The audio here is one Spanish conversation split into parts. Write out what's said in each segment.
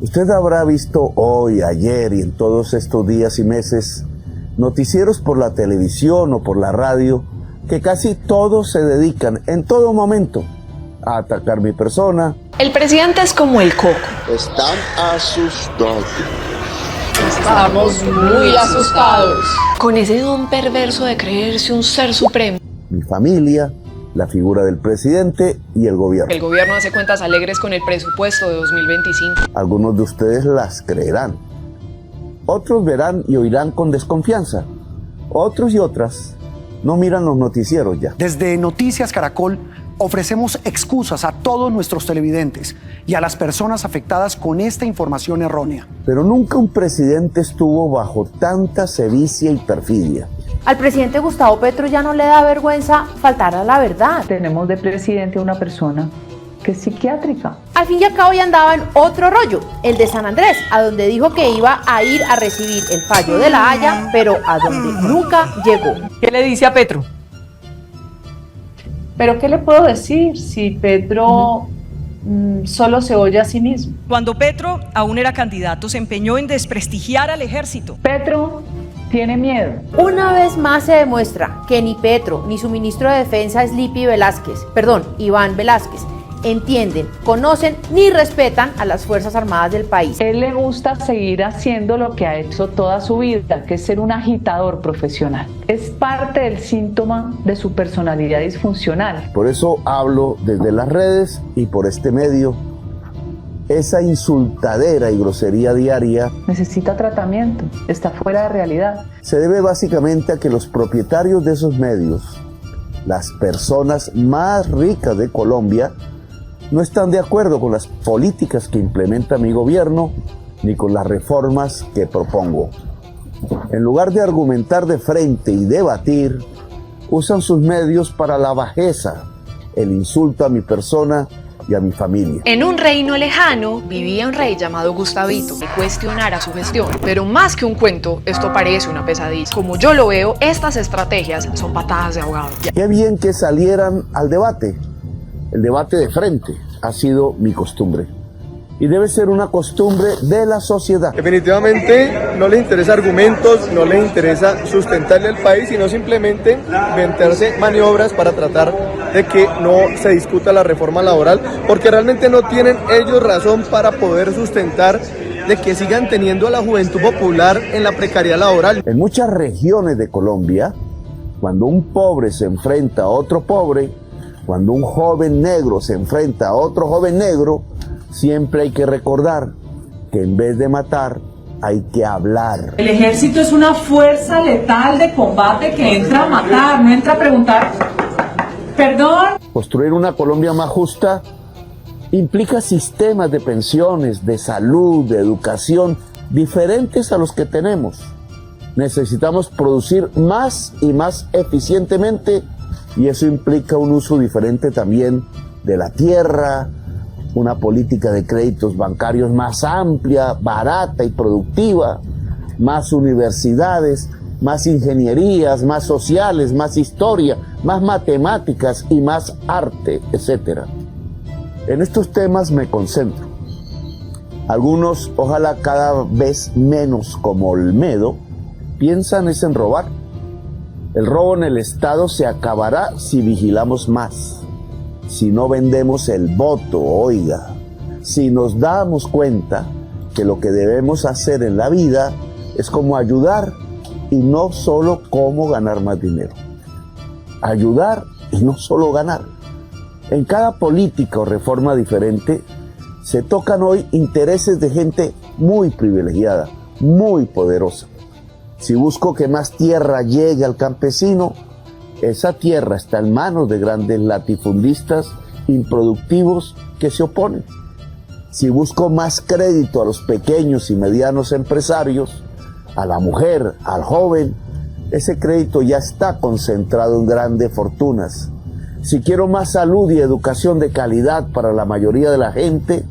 Usted habrá visto hoy, ayer y en todos estos días y meses noticieros por la televisión o por la radio que casi todos se dedican en todo momento a atacar mi persona. El presidente es como el coco. Están asustados. Estamos muy asustados. Con ese don perverso de creerse un ser supremo. Mi familia, la figura del presidente y el gobierno. El gobierno hace cuentas alegres con el presupuesto de 2025. Algunos de ustedes las creerán. Otros verán y oirán con desconfianza. Otros y otras no miran los noticieros ya. Desde Noticias Caracol ofrecemos excusas a todos nuestros televidentes y a las personas afectadas con esta información errónea. Pero nunca un presidente estuvo bajo tanta sevicia y perfidia. Al presidente Gustavo Petro ya no le da vergüenza faltar a la verdad. Tenemos de presidente a una persona que es psiquiátrica. Al fin y al cabo ya andaba en otro rollo, el de San Andrés, a donde dijo que iba a ir a recibir el fallo de La Haya, pero a donde nunca llegó. ¿Qué le dice a Petro? Pero ¿qué le puedo decir si Petro solo se oye a sí mismo? Cuando Petro aún era candidato, se empeñó en desprestigiar al ejército. Petro tiene miedo. Una vez más se demuestra que ni Petro ni su ministro de Defensa Iván Velázquez, entienden, conocen ni respetan a las Fuerzas Armadas del país. Él le gusta seguir haciendo lo que ha hecho toda su vida, que es ser un agitador profesional. Es parte del síntoma de su personalidad disfuncional. Por eso hablo desde las redes y por este medio. Esa insultadera y grosería diaria Necesita tratamiento, está fuera de realidad. se debe básicamente a que los propietarios de esos medios, las personas más ricas de Colombia, no están de acuerdo con las políticas que implementa mi gobierno ni con las reformas que propongo. En lugar de argumentar de frente y debatir, usan sus medios para la bajeza, el insulto a mi persona y a mi familia. En un reino lejano vivía un rey llamado Gustavito que cuestionara su gestión. Pero más que un cuento, esto parece una pesadilla. Como yo lo veo, estas estrategias son patadas de ahogado. Qué bien que salieran al debate. El debate de frente ha sido mi costumbre. Y debe ser una costumbre de la sociedad. Definitivamente no le interesa argumentos, no le interesa sustentarle al país, sino simplemente inventarse maniobras para tratar de que no se discuta la reforma laboral, porque realmente no tienen ellos razón para poder sustentar de que sigan teniendo a la juventud popular en la precariedad laboral. En muchas regiones de Colombia, cuando un pobre se enfrenta a otro pobre, cuando un joven negro se enfrenta a otro joven negro, siempre hay que recordar que en vez de matar, hay que hablar. El ejército es una fuerza letal de combate que entra a matar, no entra a preguntar, perdón. Construir una Colombia más justa implica sistemas de pensiones, de salud, de educación, diferentes a los que tenemos. Necesitamos producir más y más eficientemente, y eso implica un uso diferente también de la tierra, una política de créditos bancarios más amplia, barata y productiva, más universidades, más ingenierías, más sociales, más historia, más matemáticas y más arte, etc. En estos temas me concentro. Algunos, ojalá cada vez menos como Olmedo, piensan es en robar. El robo en el Estado se acabará si vigilamos más, si no vendemos el voto, oiga, si nos damos cuenta que lo que debemos hacer en la vida es como ayudar y no solo cómo ganar más dinero. Ayudar y no solo ganar. En cada política o reforma diferente se tocan hoy intereses de gente muy privilegiada, muy poderosa. Si busco que más tierra llegue al campesino, esa tierra está en manos de grandes latifundistas improductivos que se oponen. Si busco más crédito a los pequeños y medianos empresarios, a la mujer, al joven, ese crédito ya está concentrado en grandes fortunas. Si quiero más salud y educación de calidad para la mayoría de la gente,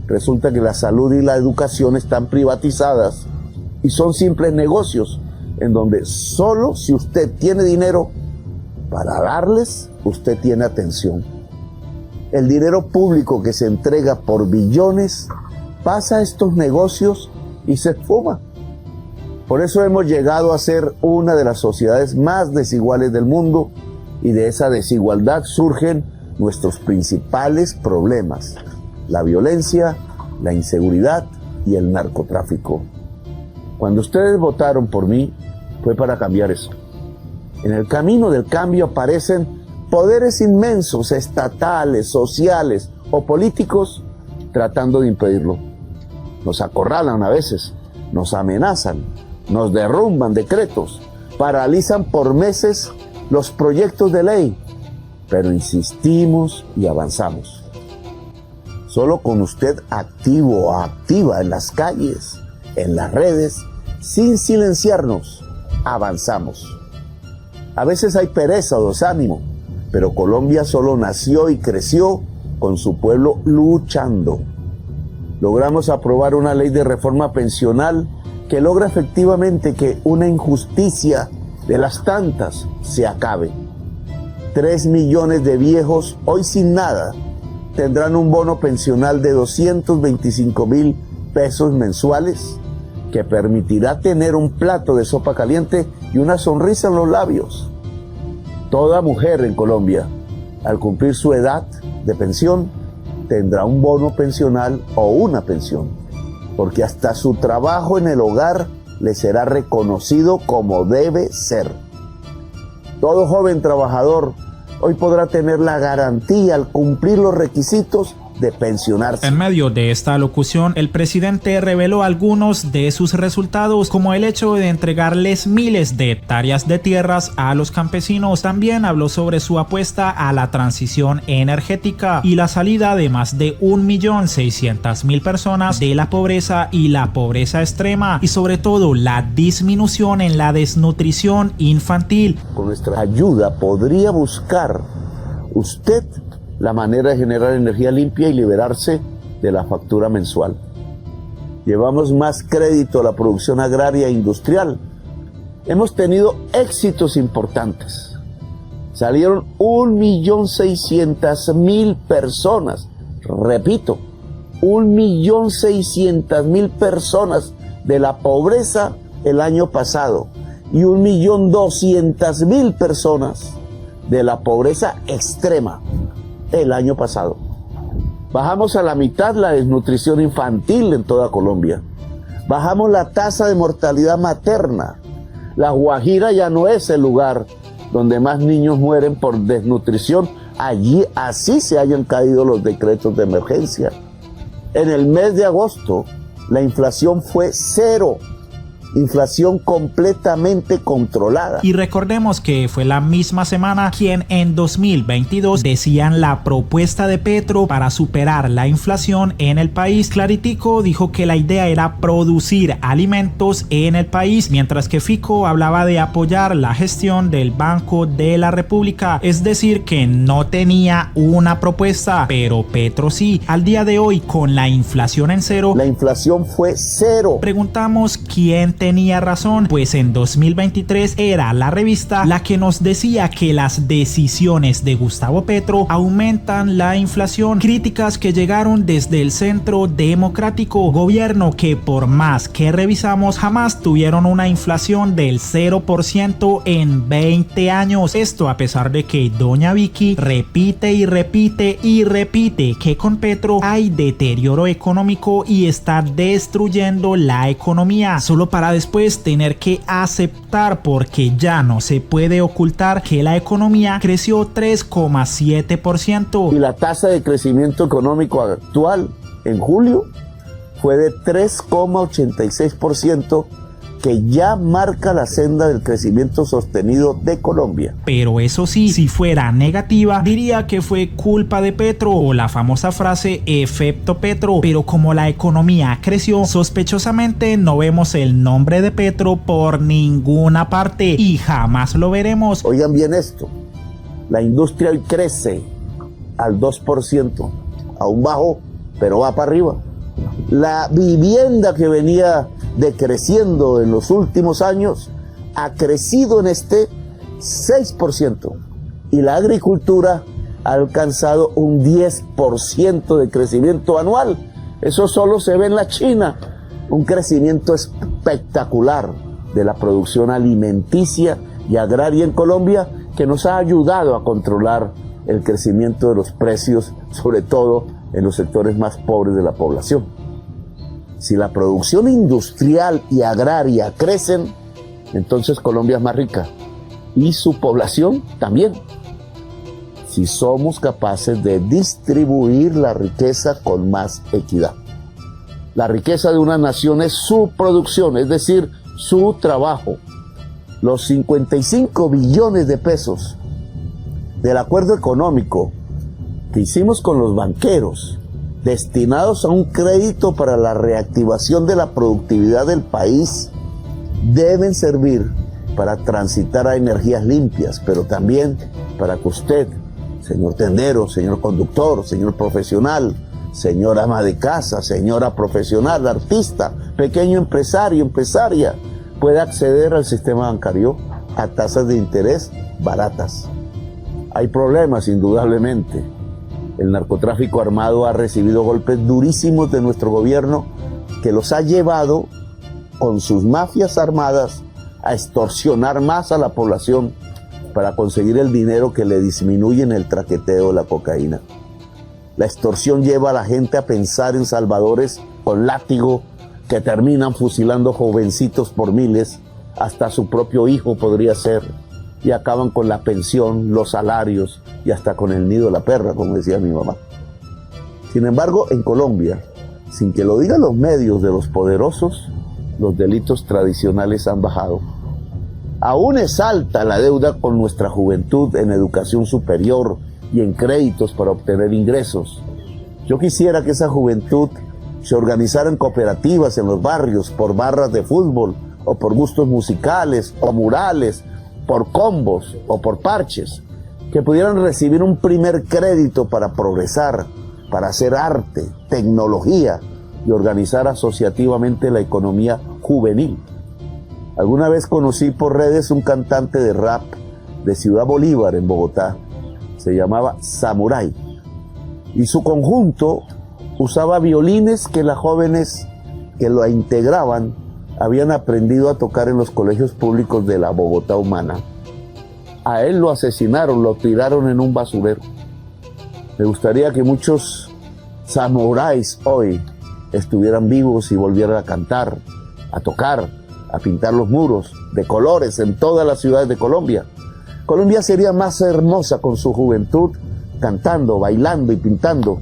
resulta que la salud y la educación están privatizadas y son simples negocios en donde solo si usted tiene dinero para darles, usted tiene atención. El dinero público que se entrega por billones pasa estos negocios y se esfuma. Por eso hemos llegado a ser una de las sociedades más desiguales del mundo, y de esa desigualdad surgen nuestros principales problemas: la violencia, la inseguridad y el narcotráfico. Cuando ustedes votaron por mí, fue para cambiar eso. En el camino del cambio aparecen poderes inmensos, estatales, sociales o políticos, tratando de impedirlo. Nos acorralan a veces, nos amenazan, nos derrumban decretos, paralizan por meses los proyectos de ley, pero insistimos y avanzamos. Solo con usted activo o activa en las calles, en las redes, sin silenciarnos, avanzamos. A veces hay pereza o desánimo, pero Colombia solo nació y creció con su pueblo luchando. Logramos aprobar una ley de reforma pensional que logra efectivamente que una injusticia de las tantas se acabe. 3 millones de viejos, hoy sin nada, tendrán un bono pensional de 225.000 pesos mensuales, que permitirá tener un plato de sopa caliente y una sonrisa en los labios. Toda mujer en Colombia, al cumplir su edad de pensión, tendrá un bono pensional o una pensión, porque hasta su trabajo en el hogar le será reconocido como debe ser. Todo joven trabajador hoy podrá tener la garantía al cumplir los requisitos de pensionarse. En medio de esta locución, el presidente reveló algunos de sus resultados, como el hecho de entregarles miles de hectáreas de tierras a los campesinos. También habló sobre su apuesta a la transición energética y la salida de más de 1.600.000 personas de la pobreza y la pobreza extrema, y sobre todo la disminución en la desnutrición infantil. Con nuestra ayuda podría buscar usted la manera de generar energía limpia y liberarse de la factura mensual. Llevamos más crédito a la producción agraria e industrial. Hemos tenido éxitos importantes. Salieron 1.600.000 personas, repito, 1.600.000 personas de la pobreza el año pasado y 1.200.000 personas de la pobreza extrema el año pasado. Bajamos a la mitad la desnutrición infantil en toda Colombia. Bajamos la tasa de mortalidad materna. La Guajira ya no es el lugar donde más niños mueren por desnutrición. Allí así se hayan caído los decretos de emergencia. En el mes de agosto la inflación fue 0. Inflación completamente controlada. Y recordemos que fue la misma semana quien en 2022 decían la propuesta de Petro para superar la inflación en el país. Claritico dijo que la idea era producir alimentos en el país, mientras que Fico hablaba de apoyar la gestión del Banco de la República, es decir que no tenía una propuesta, pero Petro sí. Al día de hoy, con la inflación en 0, la inflación fue 0. Preguntamos quién tenía razón, pues en 2023 era la revista la que nos decía que las decisiones de Gustavo Petro aumentan la inflación. Críticas que llegaron desde el Centro Democrático, gobierno que por más que revisamos jamás tuvieron una inflación del 0% en 20 años. Esto a pesar de que doña Vicky repite y repite y repite que con Petro hay deterioro económico y está destruyendo la economía, solo para después tener que aceptar, porque ya no se puede ocultar, que la economía creció 3,7%. Y la tasa de crecimiento económico actual en julio fue de 3,86%, que ya marca la senda del crecimiento sostenido de Colombia. Pero eso sí, si fuera negativa, diría que fue culpa de Petro o la famosa frase efecto Petro. Pero como la economía creció, sospechosamente no vemos el nombre de Petro por ninguna parte y jamás lo veremos. Oigan bien esto, la industria hoy crece al 2%, aún bajo, pero va para arriba. La vivienda que venía decreciendo en los últimos años ha crecido en este 6%, y la agricultura ha alcanzado un 10% de crecimiento anual, Eso solo se ve en la China, un crecimiento espectacular de la producción alimenticia y agraria en Colombia que nos ha ayudado a controlar el crecimiento de los precios, sobre todo en los sectores más pobres de la población. Si la producción industrial y agraria crecen, entonces Colombia es más rica y su población también. Si somos capaces de distribuir la riqueza con más equidad. La riqueza de una nación es su producción, es decir, su trabajo. Los 55 billones de pesos del acuerdo económico que hicimos con los banqueros, destinados a un crédito para la reactivación de la productividad del país, deben servir para transitar a energías limpias, pero también para que usted, señor tendero, señor conductor, señor profesional, señora ama de casa, señora profesional, artista, pequeño empresario, empresaria, pueda acceder al sistema bancario a tasas de interés baratas. Hay problemas, indudablemente. El narcotráfico armado ha recibido golpes durísimos de nuestro gobierno que los ha llevado con sus mafias armadas a extorsionar más a la población para conseguir el dinero que le disminuye en el traqueteo de la cocaína. La extorsión lleva a la gente a pensar en salvadores con látigo que terminan fusilando jovencitos por miles, hasta su propio hijo podría ser, y acaban con la pensión, los salarios y hasta con el nido de la perra, como decía mi mamá. Sin embargo, en Colombia, sin que lo digan los medios de los poderosos, los delitos tradicionales han bajado. Aún es alta la deuda con nuestra juventud en educación superior y en créditos para obtener ingresos. Yo quisiera que esa juventud se organizara en cooperativas en los barrios, por barras de fútbol, o por gustos musicales, o murales, por combos, o por parches, que pudieran recibir un primer crédito para progresar, para hacer arte, tecnología y organizar asociativamente la economía juvenil. Alguna vez conocí por redes un cantante de rap de Ciudad Bolívar, en Bogotá. Se llamaba Samurai. Y su conjunto usaba violines que las jóvenes que lo integraban habían aprendido a tocar en los colegios públicos de la Bogotá humana. A él lo asesinaron, lo tiraron en un basurero. Me gustaría que muchos samuráis hoy estuvieran vivos y volvieran a cantar, a tocar, a pintar los muros de colores en todas las ciudades de Colombia. Colombia sería más hermosa con su juventud cantando, bailando y pintando,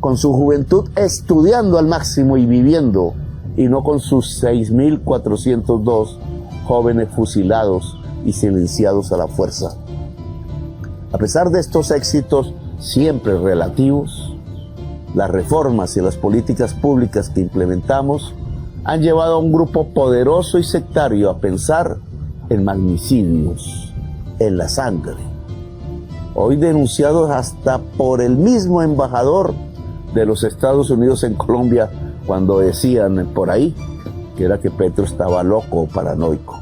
con su juventud estudiando al máximo y viviendo, y no con sus 6.402 jóvenes fusilados y silenciados a la fuerza. A pesar de estos éxitos siempre relativos, las reformas y las políticas públicas que implementamos han llevado a un grupo poderoso y sectario a pensar en magnicidios, en la sangre. Hoy denunciados hasta por el mismo embajador de los Estados Unidos en Colombia, cuando decían por ahí que era que Petro estaba loco o paranoico.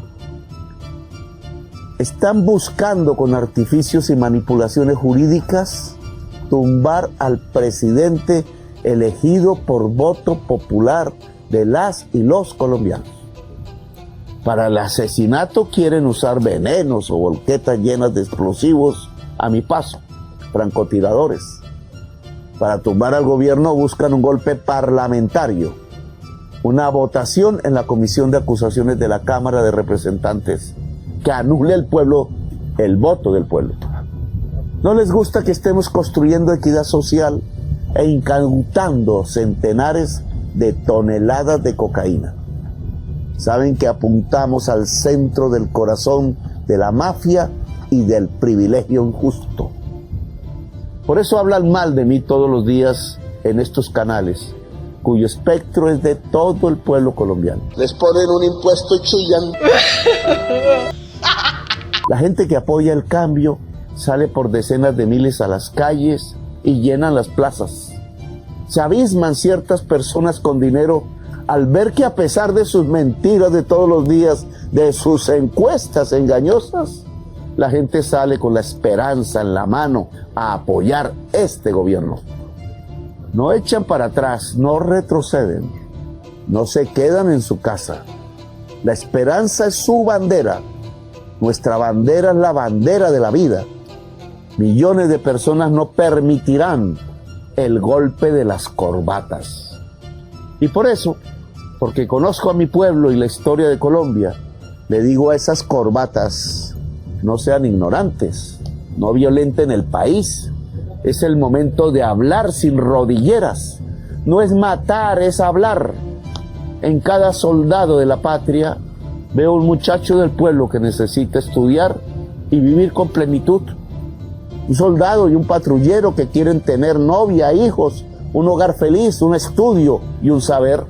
Están buscando con artificios y manipulaciones jurídicas tumbar al presidente elegido por voto popular de las y los colombianos. Para el asesinato quieren usar venenos o volquetas llenas de explosivos a mi paso, francotiradores. Para tumbar al gobierno buscan un golpe parlamentario, una votación en la Comisión de Acusaciones de la Cámara de Representantes que anule el voto del pueblo. No les gusta que estemos construyendo equidad social e incautando centenares de toneladas de cocaína. Saben que apuntamos al centro del corazón de la mafia y del privilegio injusto. Por eso hablan mal de mí todos los días en estos canales, cuyo espectro es de todo el pueblo colombiano. Les ponen un impuesto y chillan. La gente que apoya el cambio sale por decenas de miles a las calles y llenan las plazas. Se abisman ciertas personas con dinero al ver que, a pesar de sus mentiras de todos los días, de sus encuestas engañosas, la gente sale con la esperanza en la mano a apoyar este gobierno. no echan para atrás, no retroceden, no se quedan en su casa. La esperanza es su bandera. Nuestra bandera es la bandera de la vida. Millones de personas no permitirán el golpe de las corbatas. Y por eso, porque conozco a mi pueblo y la historia de Colombia, le digo a esas corbatas, no sean ignorantes, no violenten el país. Es el momento de hablar sin rodilleras. No es matar, es hablar. En cada soldado de la patria veo un muchacho del pueblo que necesita estudiar y vivir con plenitud. Un soldado y un patrullero que quieren tener novia, hijos, un hogar feliz, un estudio y un saber.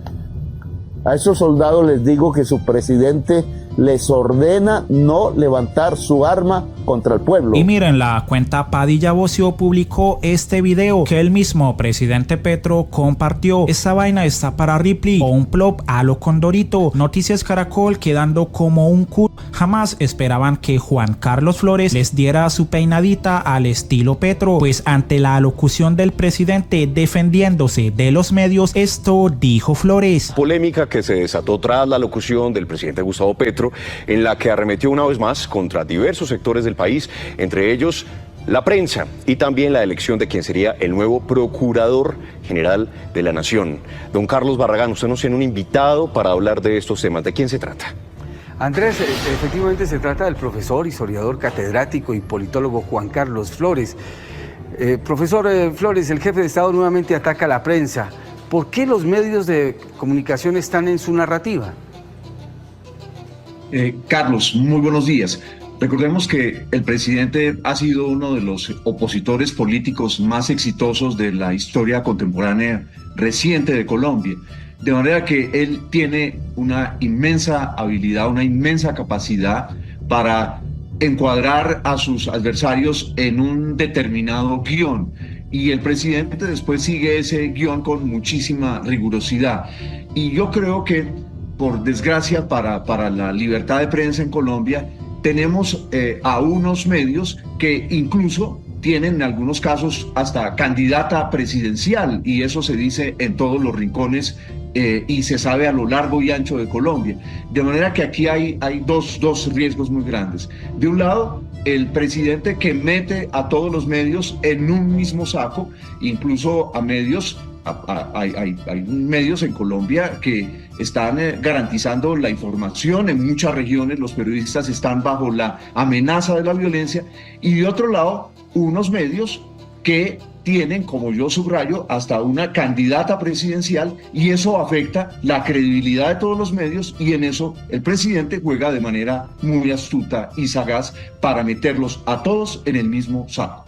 A esos soldados les digo que su presidente les ordena no levantar su arma contra el pueblo. Y miren, la cuenta Padilla Bocio publicó este video que el mismo presidente Petro compartió. Esta vaina está para Ripley o un plop a lo Condorito. Noticias Caracol quedando como un culo. Jamás esperaban que Juan Carlos Flores les diera su peinadita al estilo Petro, pues ante la alocución del presidente defendiéndose de los medios, esto dijo Flores. Polémica que se desató tras la alocución del presidente Gustavo Petro, en la que arremetió una vez más contra diversos sectores del país, entre ellos la prensa y también la elección de quien sería el nuevo Procurador General de la Nación. Don Carlos Barragán, usted nos tiene un invitado para hablar de estos temas. ¿De quién se trata? Andrés, efectivamente se trata del profesor, historiador, catedrático y politólogo Juan Carlos Flores. Profesor Flores, el jefe de Estado nuevamente ataca a la prensa. ¿Por qué los medios de comunicación están en su narrativa? Carlos, muy buenos días. Recordemos que el presidente ha sido uno de los opositores políticos más exitosos de la historia contemporánea reciente de Colombia. De manera que él tiene una inmensa habilidad, una inmensa capacidad para encuadrar a sus adversarios en un determinado guión. Y el presidente después sigue ese guión con muchísima rigurosidad. Y yo creo que, por desgracia para la libertad de prensa en Colombia, tenemos a unos medios que incluso tienen en algunos casos hasta candidata presidencial, y eso se dice en todos los rincones y se sabe a lo largo y ancho de Colombia. De manera que aquí hay dos riesgos muy grandes. De un lado, el presidente que mete a todos los medios en un mismo saco, incluso a medios. Hay medios en Colombia que están garantizando la información. En muchas regiones los periodistas están bajo la amenaza de la violencia, y de otro lado unos medios que tienen, como yo subrayo, hasta una candidata presidencial, y eso afecta la credibilidad de todos los medios, y en eso el presidente juega de manera muy astuta y sagaz para meterlos a todos en el mismo saco.